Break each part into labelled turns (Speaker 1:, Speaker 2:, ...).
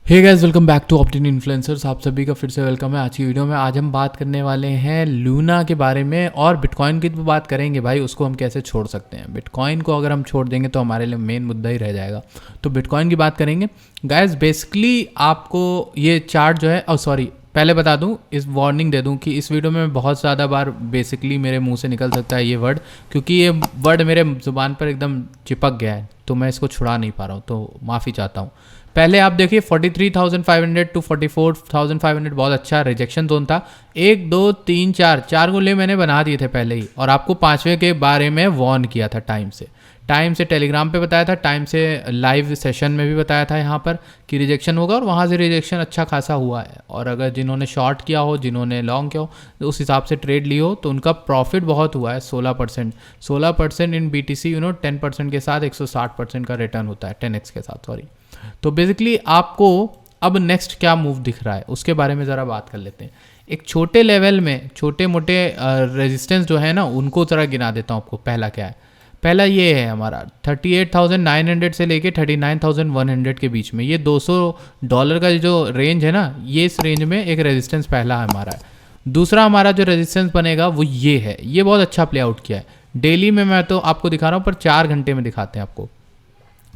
Speaker 1: Hey guys, welcome back to Optin influencers. आप सभी का फिर से वेलकम है। आज की वीडियो में आज हम बात करने वाले हैं लूना के बारे में, और बिटकॉइन की तो बात करेंगे भाई, उसको हम कैसे छोड़ सकते हैं। बिटकॉइन को अगर हम छोड़ देंगे तो हमारे लिए मेन मुद्दा ही रह जाएगा। तो बिटकॉइन की बात करेंगे गाइस। बेसिकली आपको ये चार्ट जो है, सॉरी पहले बता दूं, इस वार्निंग दे दूं कि इस वीडियो में बहुत ज़्यादा बार बेसिकली मेरे मुंह से निकल सकता है ये वर्ड, क्योंकि ये वर्ड मेरे ज़ुबान पर एकदम चिपक गया है, तो मैं इसको छुड़ा नहीं पा रहा हूँ, तो माफ़ी चाहता हूँ। पहले आप देखिए 43,500 टू 44,500 बहुत अच्छा रिजेक्शन जोन था। 1 2 3 4 गोले मैंने बना दिए थे पहले ही, और आपको पांचवें के बारे में वार्न किया था टाइम से टेलीग्राम पे बताया था, टाइम से लाइव सेशन में भी बताया था यहाँ पर कि रिजेक्शन होगा, और वहाँ से रिजेक्शन अच्छा खासा हुआ है। और अगर जिन्होंने शॉर्ट किया हो, जिन्होंने लॉन्ग किया हो, तो उस हिसाब से ट्रेड ली हो, तो उनका प्रॉफिट बहुत हुआ है। 16% इन BTC 10% के साथ 160% का रिटर्न होता है, 10x के साथ, सॉरी। तो बेसिकली आपको अब नेक्स्ट क्या मूव दिख रहा है उसके बारे में ज़रा बात कर लेते हैं। एक छोटे लेवल में छोटे मोटे रेजिस्टेंस जो है ना, उनको ज़रा गिना देता हूँ आपको। पहला क्या है? पहला ये है हमारा 38,900 से लेके 39,100 के बीच में, ये $200 का जो रेंज है ना, ये इस रेंज में एक रेजिस्टेंस पहला हमारा है। दूसरा हमारा जो रेजिस्टेंस बनेगा वो ये है। ये बहुत अच्छा प्ले आउट किया है। डेली में मैं तो आपको दिखा रहा हूँ, पर 4 घंटे में दिखाते हैं आपको।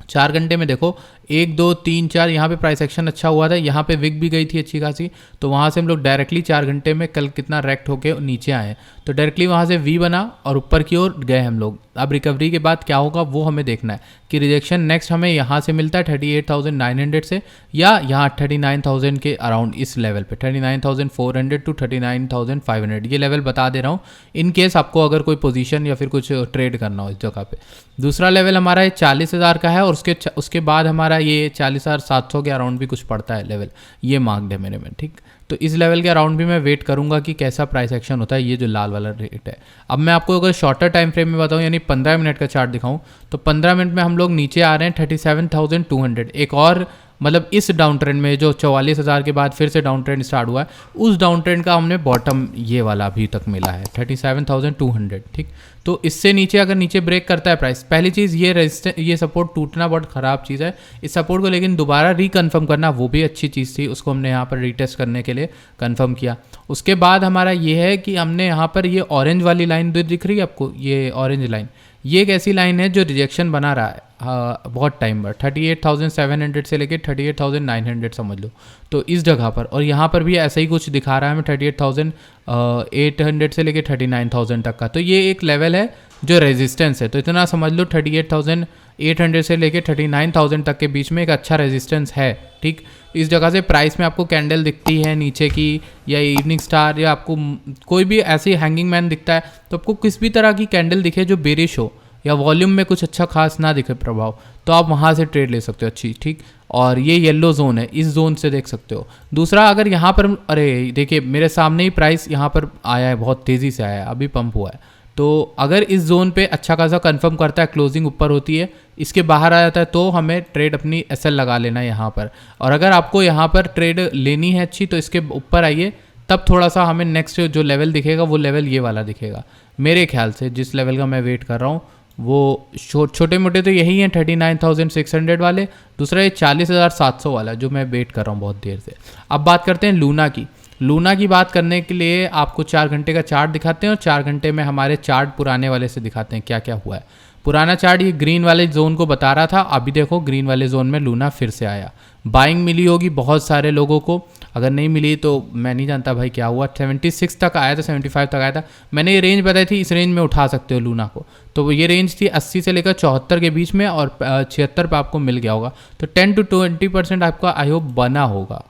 Speaker 1: 4 घंटे में देखो 1 2 3 4, यहाँ पे प्राइस एक्शन अच्छा हुआ था, यहाँ पे विक भी गई थी अच्छी खासी, तो वहाँ से हम लोग डायरेक्टली 4 घंटे में कल कितना रेक्ट होके नीचे आए, तो डायरेक्टली वहाँ से वी बना और ऊपर की ओर गए हम लोग। अब रिकवरी के बाद क्या होगा वो हमें देखना है कि रिजेक्शन नेक्स्ट हमें यहाँ से मिलता है 38,900 से, या यहाँ 39,000 के अराउंड, इस लेवल पे 39,400 टू 39,500, ये लेवल बता दे रहा हूँ इन केस आपको अगर कोई पोजीशन या फिर कुछ ट्रेड करना हो इस जगह पे। दूसरा लेवल हमारा ये 40,000 का है, और उसके बाद हमारा ये 40,700 के अराउंड भी कुछ पड़ता है लेवल, ये मार्क्ड है मेरे में, ठीक। तो इस लेवल के अराउंड भी मैं वेट करूंगा कि कैसा प्राइस एक्शन होता है। ये जो लाल वाला रेट है। अब मैं आपको अगर शॉर्टर टाइम फ्रेम में बताऊं, यानी 15 मिनट का चार्ट दिखाऊं, तो 15 मिनट में हम लोग नीचे आ रहे हैं 37,200। एक और मतलब इस डाउन ट्रेंड में जो 44,000 के बाद फिर से डाउन ट्रेंड स्टार्ट हुआ है, उस डाउन ट्रेंड का हमने बॉटम ये वाला अभी तक मिला है 37,200, ठीक। तो इससे नीचे अगर नीचे ब्रेक करता है प्राइस, पहली चीज़ ये सपोर्ट टूटना बहुत ख़राब चीज़ है। इस सपोर्ट को लेकिन दोबारा रिकन्फर्म करना वो भी अच्छी चीज़ थी, उसको हमने यहाँ पर रीटेस्ट करने के लिए कंफर्म किया। उसके बाद हमारा ये है कि हमने यहाँ पर ये ऑरेंज वाली लाइन दिख रही है आपको, ये ऑरेंज लाइन, ये एक ऐसी लाइन है जो रिजेक्शन बना रहा है बहुत टाइम पर, 38,700 से लेके 38,900 समझ लो, तो इस जगह पर। और यहाँ पर भी ऐसा ही कुछ दिखा रहा है हमें 38,800 से लेके 39,000 तक का। तो ये एक लेवल है जो रेजिस्टेंस है, तो इतना समझ लो 38,800 से लेके 39,000 तक के बीच में एक अच्छा रेजिस्टेंस है, ठीक। इस जगह से प्राइस में आपको कैंडल दिखती है नीचे की, या इवनिंग स्टार, या आपको कोई भी ऐसी हैंगिंग मैन दिखता है, तो आपको किस भी तरह की कैंडल दिखे जो बेरिश हो, या वॉल्यूम में कुछ अच्छा खास ना दिखे प्रभाव, तो आप वहाँ से ट्रेड ले सकते हो अच्छी, ठीक। और ये येलो जोन है, इस जोन से देख सकते हो। दूसरा अगर यहाँ पर, अरे देखिए मेरे सामने ही प्राइस यहाँ पर आया है, बहुत तेज़ी से आया है, अभी पंप हुआ है। तो अगर इस जोन पे अच्छा खासा कंफर्म करता है, क्लोजिंग ऊपर होती है, इसके बाहर आ जाता है, तो हमें ट्रेड अपनी SL लगा लेना है यहाँ पर। और अगर आपको यहाँ पर ट्रेड लेनी है अच्छी, तो इसके ऊपर आइए, तब थोड़ा सा हमें नेक्स्ट जो लेवल दिखेगा वो लेवल ये वाला दिखेगा मेरे ख्याल से। जिस लेवल का मैं वेट कर रहा हूँ वो छोटे मोटे तो यही हैं 39,600 वाले। दूसरा ये 40,700 वाला जो मैं वेट कर रहा हूँ बहुत देर से। अब बात करते हैं लूना की। लूना की बात करने के लिए आपको 4 घंटे का चार्ट दिखाते हैं, और 4 घंटे में हमारे चार्ट पुराने वाले से दिखाते हैं क्या क्या हुआ है। पुराना चार्ट ये ग्रीन वाले जोन को बता रहा था, अभी देखो ग्रीन वाले जोन में लूना फिर से आया। बाइंग मिली होगी बहुत सारे लोगों को, अगर नहीं मिली तो मैं नहीं जानता भाई क्या हुआ। 76 तक आया था, 75 तक आया था, मैंने ये रेंज बताई थी, इस रेंज में उठा सकते हो लूना को। तो ये रेंज थी 80 से लेकर 74 के बीच में, और 76 पे आपको मिल गया होगा। तो 10 to 20% आपका आई होप बना होगा,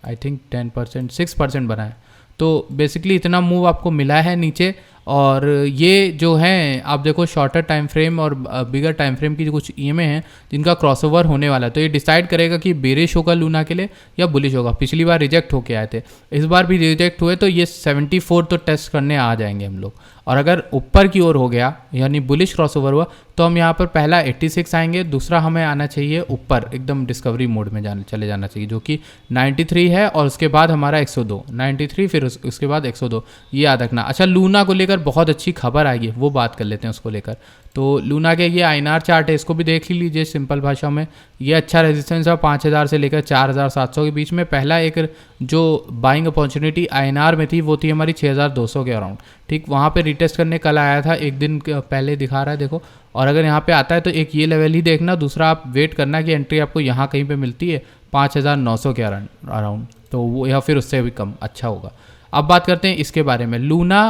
Speaker 1: आई थिंक 10%, 6% बना है। तो बेसिकली इतना मूव आपको मिला है नीचे। और ये जो हैं आप देखो शॉर्टर टाइम फ्रेम और बिगर टाइम फ्रेम की जो कुछ EMA हैं जिनका क्रॉसओवर होने वाला है, तो ये डिसाइड करेगा कि बेरिश होगा लूना के लिए या बुलिश होगा। पिछली बार रिजेक्ट होके आए थे, इस बार भी रिजेक्ट हुए, तो ये 74 तो टेस्ट करने आ जाएंगे हम लोग। और अगर ऊपर की ओर हो गया यानी बुलिश क्रॉसओवर हुआ, तो हम यहाँ पर पहला 86 आएंगे, दूसरा हमें आना चाहिए ऊपर एकदम डिस्कवरी मोड में चले जाना चाहिए जो कि 93 है, और उसके बाद हमारा 102, 93 फिर उसके बाद 102, ये याद रखना। अच्छा, लूना को लेकर बहुत अच्छी खबर आई है, वो बात कर लेते हैं उसको लेकर। तो लूना के ये INR चार्ट है, इसको भी देख ही लीजिए सिंपल भाषा में। ये अच्छा रेजिस्टेंस है 5000 से लेकर 4700 के बीच में। पहला एक जो बाइंग अपॉर्चुनिटी INR में थी वो थी हमारी 6200 के अराउंड, ठीक। वहाँ पे रिटेस्ट करने कल आया था, एक दिन पहले दिखा रहा है देखो। और अगर यहाँ पे आता है तो एक ये लेवल ही देखना, दूसरा आप वेट करना कि एंट्री आपको यहाँ कहीं पे मिलती है 5900 के अराउंड, तो वो या फिर उससे भी कम अच्छा होगा। अब बात करते हैं इसके बारे में। लूना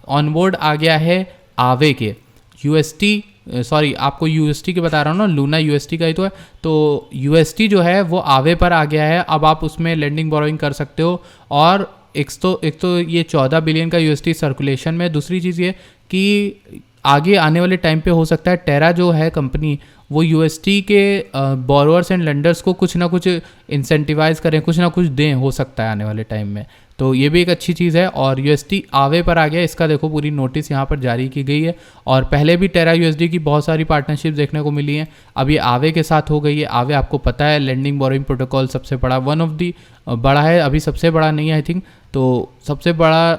Speaker 1: ऑनबोर्ड आ गया है आवे के आपको UST के बता रहा हूँ ना, लूना UST का ही तो है। तो UST जो है वो आवे पर आ गया है। अब आप उसमें लेंडिंग बोरोइंग कर सकते हो, और एक तो ये 14 बिलियन का UST सर्कुलेशन में। दूसरी चीज़ ये कि आगे आने वाले टाइम पे हो सकता है टेरा जो है कंपनी, वो UST के बोरोअर्स एंड लेंडर्स को कुछ ना कुछ इंसेंटिवाइज करें, कुछ ना कुछ दें, हो सकता है आने वाले टाइम में। तो ये भी एक अच्छी चीज़ है। और UST आवे पर आ गया, इसका देखो पूरी नोटिस यहाँ पर जारी की गई है। और पहले भी टेरा USD की बहुत सारी पार्टनरशिप देखने को मिली हैं, अब ये आवे के साथ हो गई है। आवे आपको पता है लेंडिंग बोरोइंग प्रोटोकॉल सबसे बड़ा, वन ऑफ दी बड़ा है, अभी सबसे बड़ा नहीं है आई थिंक, तो सबसे बड़ा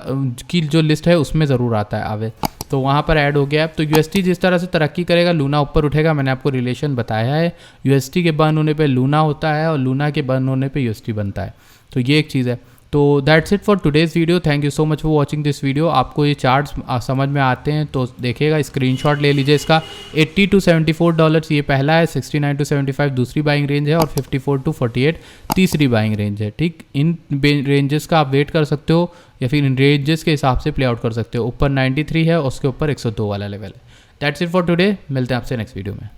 Speaker 1: की जो लिस्ट है उसमें ज़रूर आता है आवे, तो वहाँ पर ऐड हो गया। तो UST जिस तरह से तरक्की करेगा लूना ऊपर उठेगा। मैंने आपको रिलेशन बताया है, UST के बर्न होने पे लूना होता है और लूना के बर्न होने पे UST बनता है, तो ये एक चीज़ है। तो that's it for today's video. Thank you so much for watching this video. आपको ये चार्ट्स समझ में आते हैं तो देखिएगा, स्क्रीनशॉट ले लीजिए इसका। $80 to $74 ये पहला है, 69 to 75 दूसरी बाइंग रेंज है, और 54 to 48 तीसरी बाइंग रेंज है, ठीक। इन रेंजेस का आप वेट कर सकते हो, या फिर इन रेंजेस के हिसाब से प्ले आउट कर सकते हो। ऊपर 93 है, उसके ऊपर 102 वाला लेवल है। दैट्स इट फॉर टुडे, मिलते हैं आपसे नेक्स्ट वीडियो में।